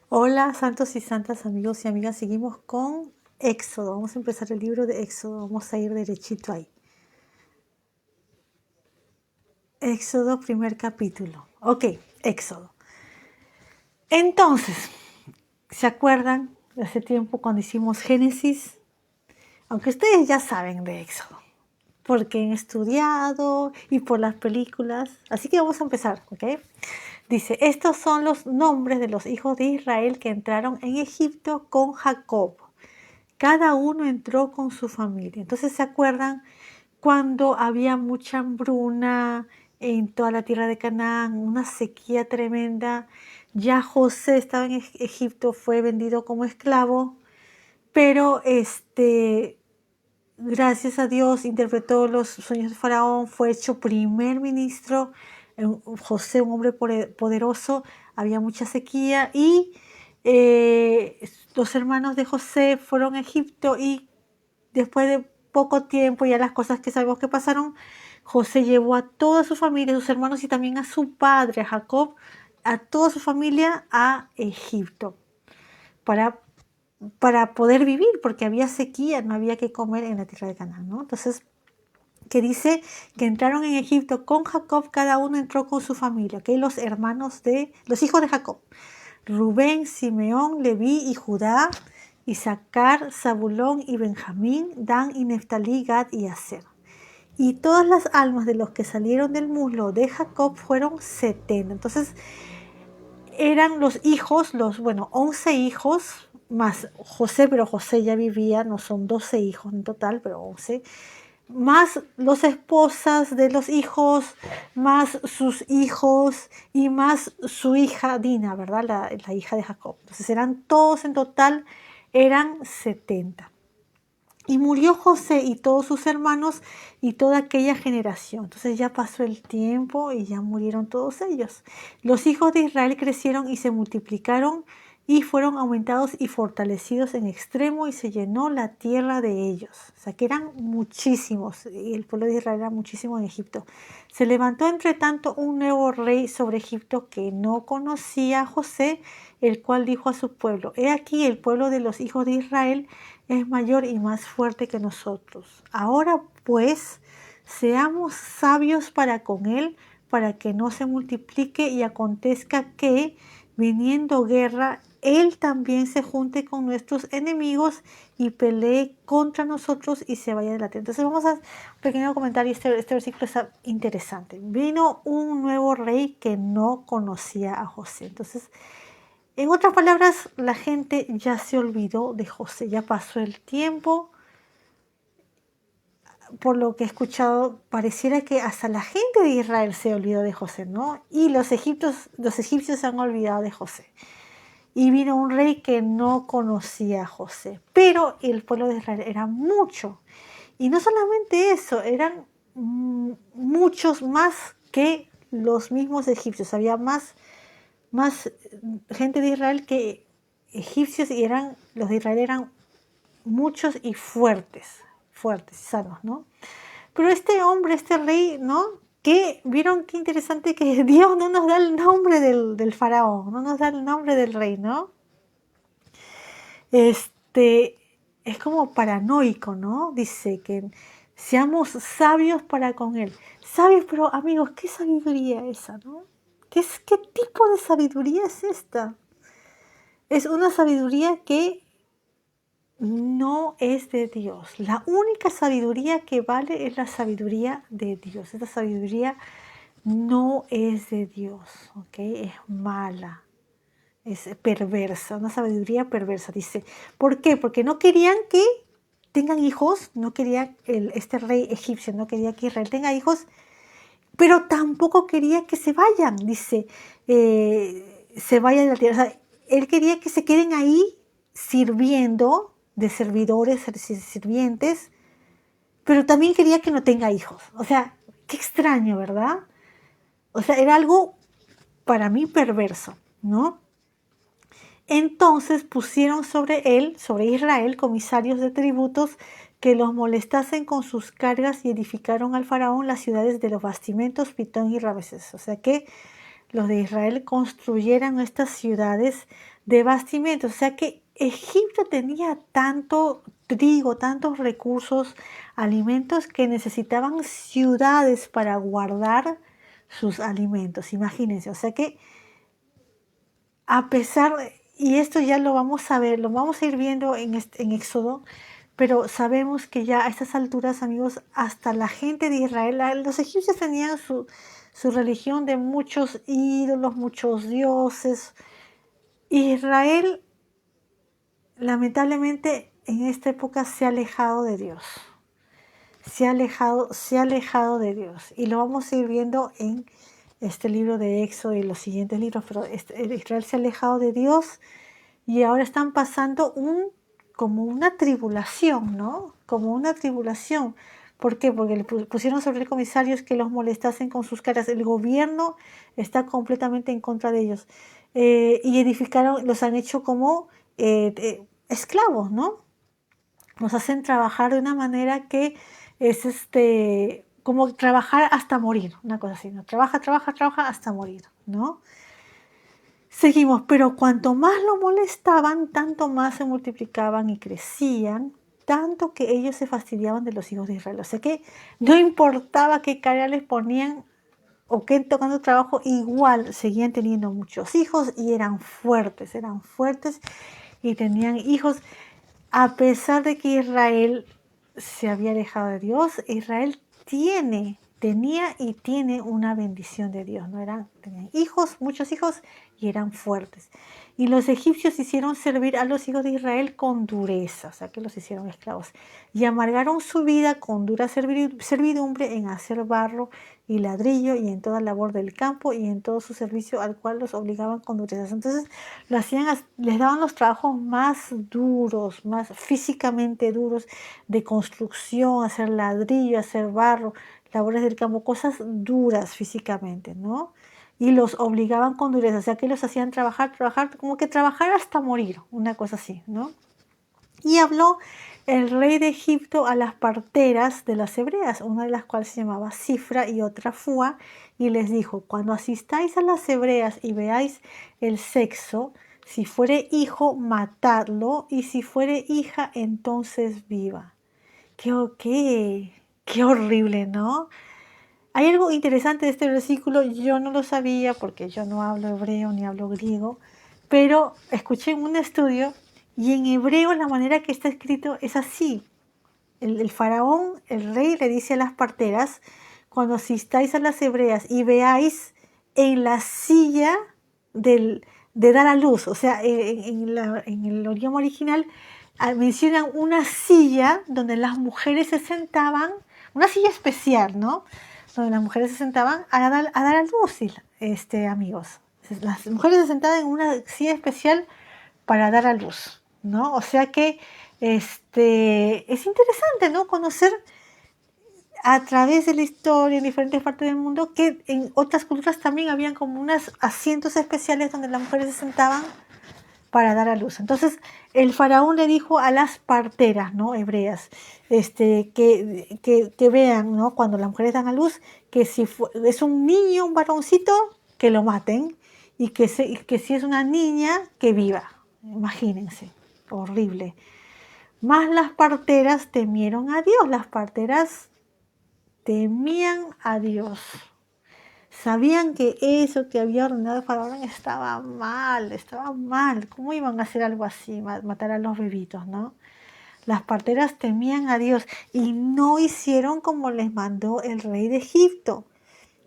Hola, santos y santas, amigos y amigas. Seguimos con Éxodo. Vamos a empezar el libro de Éxodo. Vamos a ir derechito ahí. Éxodo, primer capítulo. Ok, Éxodo. Entonces, ¿se acuerdan de hace tiempo cuando hicimos Génesis? Aunque ustedes ya saben de Éxodo, porque han estudiado y por las películas. Así que vamos a empezar, ¿ok? Dice, estos son los nombres de los hijos de Israel que entraron en Egipto con Jacob. Cada uno entró con su familia. Entonces, ¿se acuerdan cuando había mucha hambruna en toda la tierra de Canaán, una sequía tremenda? Ya José estaba en Egipto, fue vendido como esclavo, pero gracias a Dios interpretó los sueños de Faraón, fue hecho primer ministro. José, un hombre poderoso, había mucha sequía y eh, los hermanos de José fueron a Egipto y después de poco tiempo, ya las cosas que sabemos que pasaron, José llevó a toda su familia, a sus hermanos y también a su padre, a Jacob, a toda su familia a Egipto para, para poder vivir, porque había sequía, no había que comer en la tierra de Canaán, ¿no? Entonces, que dice que entraron en Egipto con Jacob, cada uno entró con su familia, ¿ok? Los hijos de Jacob: Rubén, Simeón, Leví y Judá, Isaacar, Zabulón y Benjamín, Dan y Neftalí, Gad y Aser. Y todas las almas de los que salieron del muslo de Jacob fueron 70. Entonces eran los hijos, 11 hijos, más José, pero José ya vivía, no son 12 hijos en total, pero 11, más las esposas de los hijos, más sus hijos y más su hija Dina, ¿verdad? La hija de Jacob. Entonces eran todos en total, eran 70. Y murió José y todos sus hermanos y toda aquella generación. Entonces ya pasó el tiempo y ya murieron todos ellos. Los hijos de Israel crecieron y se multiplicaron y fueron aumentados y fortalecidos en extremo y se llenó la tierra de ellos. O sea que eran muchísimos y el pueblo de Israel era muchísimo en Egipto. Se levantó entre tanto un nuevo rey sobre Egipto que no conocía a José, el cual dijo a su pueblo: he aquí, el pueblo de los hijos de Israel es mayor y más fuerte que nosotros. Ahora pues, seamos sabios para con él, para que no se multiplique y acontezca que, viniendo guerra, él también se junte con nuestros enemigos y pelee contra nosotros y se vaya de la tierra. Entonces vamos a un pequeño comentario. Este versículo está interesante. Vino un nuevo rey que no conocía a José. Entonces, en otras palabras, la gente ya se olvidó de José, ya pasó el tiempo. Por lo que he escuchado, pareciera que hasta la gente de Israel se olvidó de José, ¿no? Y los egipcios se han olvidado de José. Y vino un rey que no conocía a José, pero el pueblo de Israel era mucho. Y no solamente eso, eran muchos más que los mismos egipcios. Había más gente de Israel que egipcios, y los de Israel eran muchos y fuertes, sanos, ¿no? Pero este hombre, este rey, ¿no? Que vieron qué interesante que Dios no nos da el nombre del faraón, no nos da el nombre del rey, ¿no? Es como paranoico, ¿no? Dice que seamos sabios para con él. Sabios, pero amigos, ¿qué sabiduría esa, no? ¿Qué tipo de sabiduría es esta? Es una sabiduría que no es de Dios. La única sabiduría que vale es la sabiduría de Dios. Esta sabiduría no es de Dios, ¿ok? Es mala, es perversa, una sabiduría perversa. Dice, ¿por qué? Porque no querían que tengan hijos, no quería este rey egipcio, no quería que Israel tenga hijos, pero tampoco quería que se vayan, dice, se vayan de la tierra. O sea, él quería que se queden ahí sirviendo, de servidores, sirvientes, pero también quería que no tenga hijos. O sea, qué extraño, ¿verdad? O sea, era algo para mí perverso, ¿no? Entonces pusieron sobre él, sobre Israel, comisarios de tributos que los molestasen con sus cargas y edificaron al faraón las ciudades de los bastimentos, Pitón y Ramesés. O sea que los de Israel construyeran estas ciudades de bastimento. O sea que Egipto tenía tanto trigo, tantos recursos, alimentos que necesitaban ciudades para guardar sus alimentos. Imagínense, o sea que a pesar, y esto ya lo vamos a ver, lo vamos a ir viendo en Éxodo, pero sabemos que ya a estas alturas, amigos, hasta la gente de Israel, los egipcios tenían su religión de muchos ídolos, muchos dioses. Israel, lamentablemente, en esta época se ha alejado de Dios. Se ha alejado de Dios. Y lo vamos a ir viendo en este libro de Éxodo y los siguientes libros, pero Israel se ha alejado de Dios y ahora están pasando como una tribulación, ¿no? Como una tribulación. ¿Por qué? Porque le pusieron sobre el comisarios que los molestasen con sus caras. El gobierno está completamente en contra de ellos. Y edificaron, los han hecho como esclavos, ¿no? Nos hacen trabajar de una manera que es como trabajar hasta morir, una cosa así, ¿no? Trabaja hasta morir, ¿no? Seguimos, pero cuanto más lo molestaban, tanto más se multiplicaban y crecían, tanto que ellos se fastidiaban de los hijos de Israel. O sea que no importaba qué cara les ponían o qué tocando trabajo, igual seguían teniendo muchos hijos y eran fuertes y tenían hijos. A pesar de que Israel se había alejado de Dios, Israel tenía y tiene una bendición de Dios, ¿no? Tenían hijos, muchos hijos, y eran fuertes. Y los egipcios hicieron servir a los hijos de Israel con dureza, o sea que los hicieron esclavos. Y amargaron su vida con dura servidumbre en hacer barro y ladrillo y en toda labor del campo y en todo su servicio al cual los obligaban con dureza. Entonces les daban los trabajos más duros, más físicamente duros, de construcción, hacer ladrillo, hacer barro, labores del campo, cosas duras físicamente, ¿no? Y los obligaban con dureza, o sea que los hacían trabajar, como que trabajar hasta morir, una cosa así, ¿no? Y habló el rey de Egipto a las parteras de las hebreas, una de las cuales se llamaba Cifra y otra Fua, y les dijo: cuando asistáis a las hebreas y veáis el sexo, si fuere hijo, matadlo, y si fuere hija, entonces viva. Qué horrible, ¿no? Hay algo interesante de este versículo, yo no lo sabía porque yo no hablo hebreo ni hablo griego, pero escuché en un estudio y en hebreo la manera que está escrito es así. El faraón, el rey, le dice a las parteras: cuando asistáis a las hebreas y veáis en la silla de dar a luz, o sea, en el idioma original mencionan una silla donde las mujeres se sentaban, una silla especial, ¿no? Donde las mujeres se sentaban a dar a luz, amigos. Las mujeres se sentaban en una silla especial para dar a luz, ¿no? O sea que es interesante, ¿no? Conocer a través de la historia en diferentes partes del mundo que en otras culturas también habían como unos asientos especiales donde las mujeres se sentaban para dar a luz. Entonces el faraón le dijo a las parteras, ¿no?, hebreas, que vean, ¿no?, cuando las mujeres dan a luz, que si es un niño, un varoncito, que lo maten, y que si es una niña, que viva. Imagínense, horrible. Más las parteras temieron a Dios, las parteras temían a Dios. Sabían que eso que había ordenado el faraón estaba mal. ¿Cómo iban a hacer algo así, matar a los bebitos, no? Las parteras temían a Dios y no hicieron como les mandó el rey de Egipto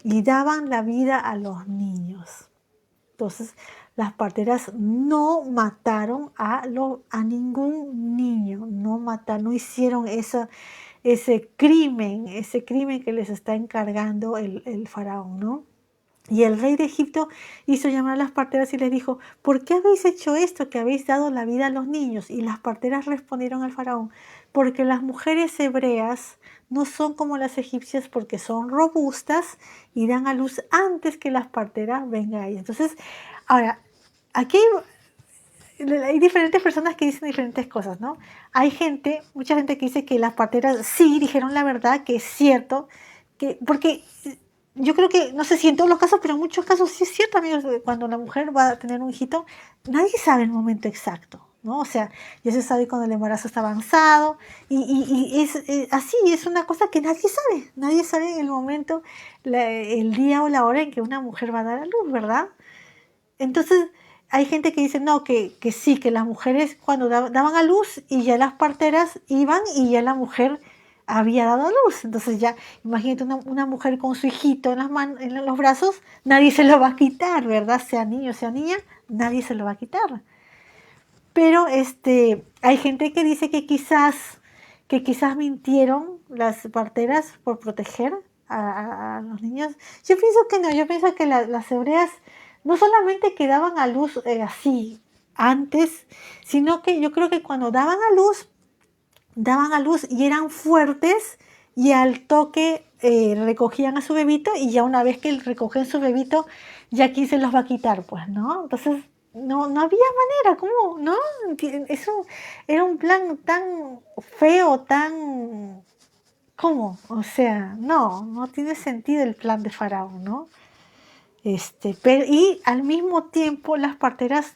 y daban la vida a los niños. Entonces, las parteras no mataron a ningún niño, no hicieron ese crimen que les está encargando el faraón, ¿no? Y el rey de Egipto hizo llamar a las parteras y les dijo: ¿por qué habéis hecho esto, que habéis dado la vida a los niños? Y las parteras respondieron al faraón: porque las mujeres hebreas no son como las egipcias, porque son robustas y dan a luz antes que las parteras vengan a ellas. Entonces, ahora, aquí hay diferentes personas que dicen diferentes cosas, ¿no? Hay mucha gente que dice que las parteras sí dijeron la verdad, que es cierto, porque yo creo que, no sé si en todos los casos, pero en muchos casos sí es cierto, amigos, que cuando la mujer va a tener un hijito, nadie sabe el momento exacto, ¿no? O sea, ya se sabe cuando el embarazo está avanzado y es así, es una cosa que nadie sabe el momento, el día o la hora en que una mujer va a dar a luz, ¿verdad? Entonces, hay gente que dice, no, que sí, que las mujeres cuando daban a luz y ya las parteras iban y ya la mujer había dado a luz. Entonces ya, imagínate una mujer con su hijito en, en los brazos, nadie se lo va a quitar, ¿verdad? Sea niño, sea niña, nadie se lo va a quitar. Pero hay gente que dice que quizás mintieron las parteras por proteger a los niños. Yo pienso que no, yo pienso que las hebreas no solamente que daban a luz así antes, sino que yo creo que cuando daban a luz y eran fuertes y al toque recogían a su bebito y ya una vez que recogen su bebito, ya quién se los va a quitar, pues, ¿no? Entonces, no había manera, ¿cómo? ¿No? Eso era un plan tan feo, tan... ¿Cómo? O sea, no tiene sentido el plan de Faraón, ¿no? Y al mismo tiempo las parteras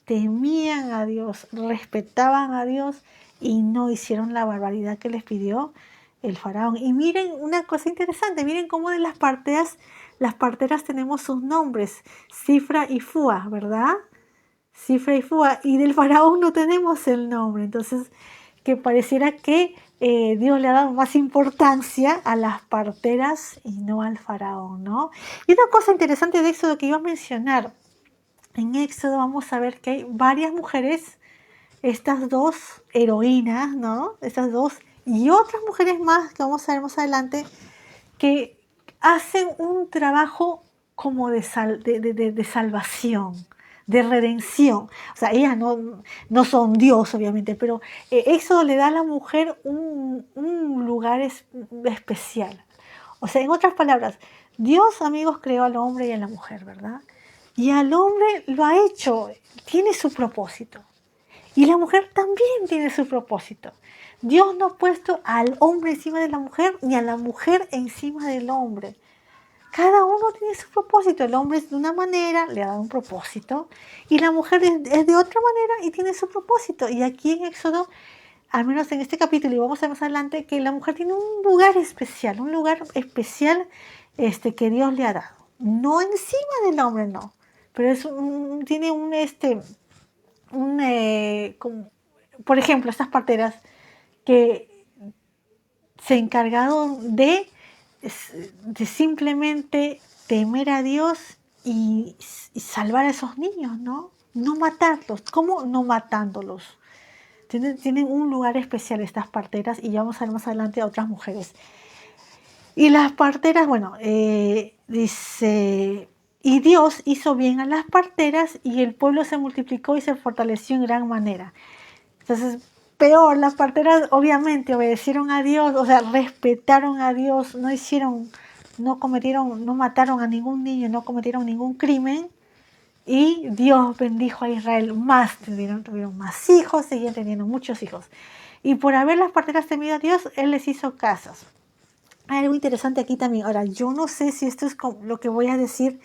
temían a Dios, respetaban a Dios y no hicieron la barbaridad que les pidió el faraón. Y miren una cosa interesante, miren cómo de las parteras tenemos sus nombres, Cifra y Fua, ¿verdad? Cifra y Fua, y del faraón no tenemos el nombre, entonces que pareciera que Dios le ha dado más importancia a las parteras y no al faraón, ¿no? Y una cosa interesante de Éxodo que iba a mencionar, en Éxodo vamos a ver que hay varias mujeres, estas dos heroínas, ¿no? Estas dos y otras mujeres más que vamos a ver más adelante que hacen un trabajo como de salvación, de redención. O sea, ellas no son Dios, obviamente, pero Éxodo le da a la mujer un lugar especial. O sea, en otras palabras, Dios, amigos, creó al hombre y a la mujer, ¿verdad? Y al hombre lo ha hecho, tiene su propósito. Y la mujer también tiene su propósito. Dios no ha puesto al hombre encima de la mujer ni a la mujer encima del hombre. Cada uno tiene su propósito. El hombre es de una manera, le ha dado un propósito, y la mujer es de otra manera y tiene su propósito. Y aquí en Éxodo, al menos en este capítulo, y vamos a ver más adelante, que la mujer tiene un lugar especial que Dios le ha dado. No encima del hombre, no. Pero tiene por ejemplo, estas parteras que se encargaron de simplemente temer a Dios y salvar a esos niños, ¿no? No matarlos. ¿Cómo no matándolos? Tienen un lugar especial estas parteras y ya vamos a ver más adelante a otras mujeres. Y las parteras, bueno, dice, y Dios hizo bien a las parteras y el pueblo se multiplicó y se fortaleció en gran manera. Entonces, peor, las parteras obviamente obedecieron a Dios, o sea, respetaron a Dios, no mataron a ningún niño, no cometieron ningún crimen y Dios bendijo a Israel más, tuvieron más hijos, seguían teniendo muchos hijos. Y por haber las parteras temido a Dios, Él les hizo casas. Hay algo interesante aquí también. Ahora, yo no sé si esto es lo que voy a decir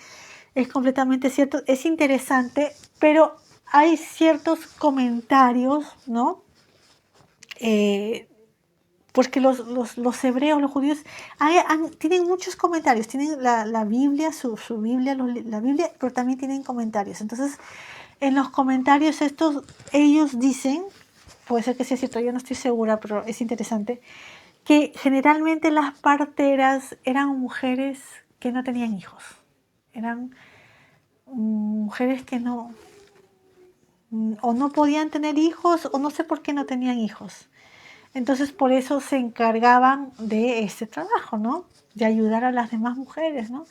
es completamente cierto, es interesante, pero hay ciertos comentarios, ¿no? Porque los hebreos, los judíos, tienen muchos comentarios, tienen la Biblia, su Biblia, la Biblia, pero también tienen comentarios. Entonces, en los comentarios estos, ellos dicen, puede ser que sea cierto, yo no estoy segura, pero es interesante, que generalmente las parteras eran mujeres que no tenían hijos, eran mujeres que o no podían tener hijos o no sé por qué no tenían hijos. Entonces por eso se encargaban de este trabajo, ¿no? De ayudar a las demás mujeres, ¿no?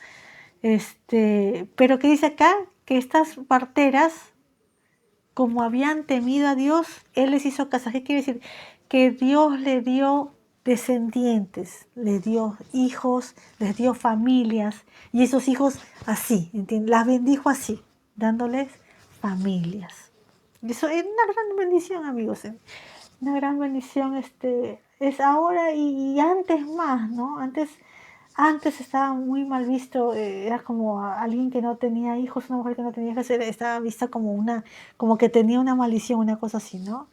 Pero ¿qué dice acá? Que estas parteras, como habían temido a Dios, Él les hizo casas. ¿Qué quiere decir? Que Dios le dio descendientes, les dio hijos, les dio familias, y esos hijos así, ¿entiendes? Las bendijo así, dándoles familias. Y eso es una gran bendición, amigos. Una gran bendición es ahora y antes más, ¿no? Antes antes estaba muy mal visto, era como alguien que no tenía hijos, una mujer que no tenía hijos, estaba vista como que tenía una maldición, una cosa así, ¿no?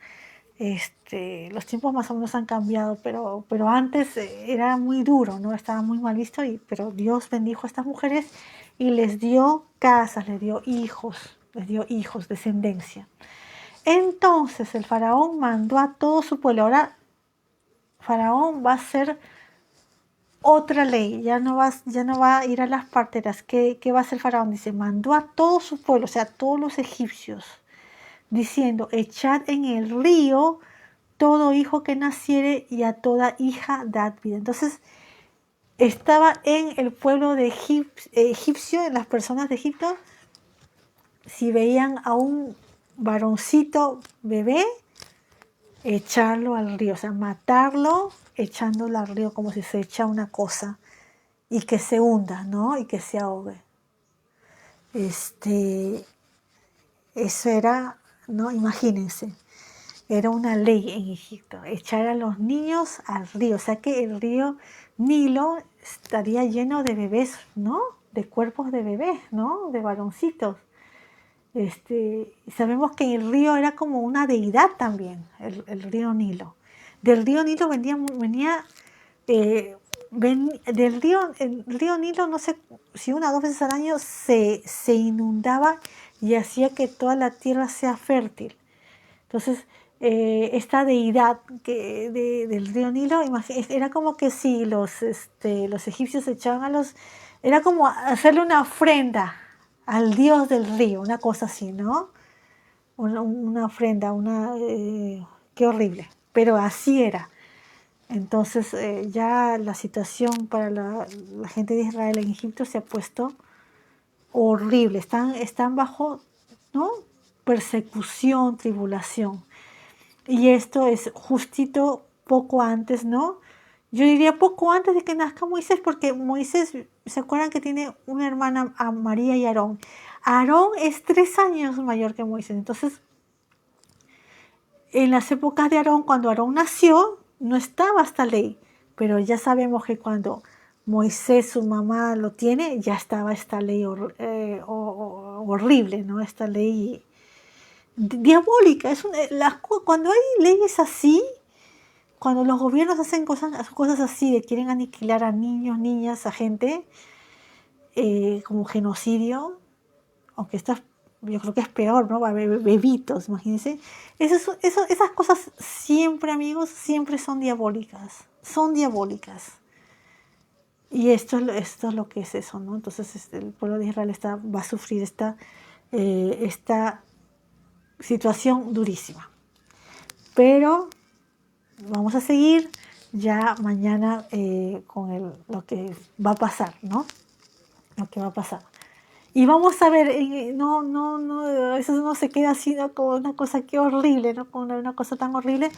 Los tiempos más o menos han cambiado, pero antes era muy duro, ¿no? Estaba muy mal visto, pero Dios bendijo a estas mujeres y les dio casas, les dio hijos, descendencia. Entonces el faraón mandó a todo su pueblo. Ahora faraón va a hacer otra ley, ya no va a ir a las parteras. ¿Qué va a hacer faraón? Dice, mandó a todo su pueblo, o sea, a todos los egipcios, diciendo, echad en el río todo hijo que naciere y a toda hija dad vida. Entonces estaba en el pueblo de egipcio, en las personas de Egipto, si veían a un varoncito bebé, echarlo al río, o sea, matarlo echándolo al río como si se echa una cosa y que se hunda, ¿no? Y que se ahogue. Eso era, ¿no? Imagínense, era una ley en Egipto, echar a los niños al río, o sea que el río Nilo estaría lleno de bebés, ¿no? De cuerpos de bebés, ¿no? De varoncitos. Sabemos que el río era como una deidad también, el río Nilo. Del río Nilo el río Nilo, no sé si una o dos veces al año se inundaba y hacía que toda la tierra sea fértil. Entonces, esta deidad del río Nilo, era como que si los egipcios echaban era como hacerle una ofrenda al dios del río, una cosa así, ¿no? Una ofrenda, qué horrible, pero así era. Entonces ya la situación para la gente de Israel en Egipto se ha puesto horrible, están bajo, ¿no? Persecución, tribulación. Y esto es justito poco antes, ¿no? Yo diría poco antes de que nazca Moisés, porque Moisés, ¿se acuerdan que tiene una hermana, a María y Aarón? Aarón es 3 años mayor que Moisés. Entonces, en las épocas de Aarón, cuando Aarón nació, no estaba esta ley. Pero ya sabemos que cuando Moisés, su mamá, lo tiene, ya estaba esta ley horrible, ¿no? Esta ley diabólica. Cuando hay leyes así, cuando los gobiernos hacen cosas así, de quieren aniquilar a niños, niñas, a gente, como genocidio, aunque yo creo que es peor, ¿no? Bebitos, imagínense. Esas cosas siempre, amigos, siempre son diabólicas. Son diabólicas. Y esto es lo que es eso, ¿no? Entonces el pueblo de Israel va a sufrir esta situación durísima. Pero vamos a seguir ya mañana con lo que va a pasar, ¿no? Lo que va a pasar. Y vamos a ver, eso no se queda así, ¿no? Como una cosa que horrible, ¿no? Como una cosa tan horrible,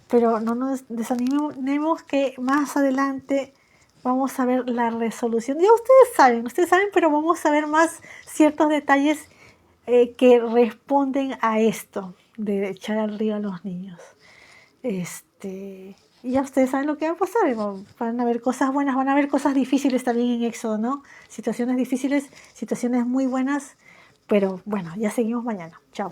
pero no nos desanimemos que más adelante vamos a ver la resolución. Ya ustedes saben, pero vamos a ver más ciertos detalles que responden a esto de echar al río a los niños. Y ya ustedes saben lo que va a pasar. Van a haber cosas buenas, van a haber cosas difíciles también en Éxodo, ¿no? Situaciones difíciles, situaciones muy buenas, pero bueno, ya seguimos mañana. Chao.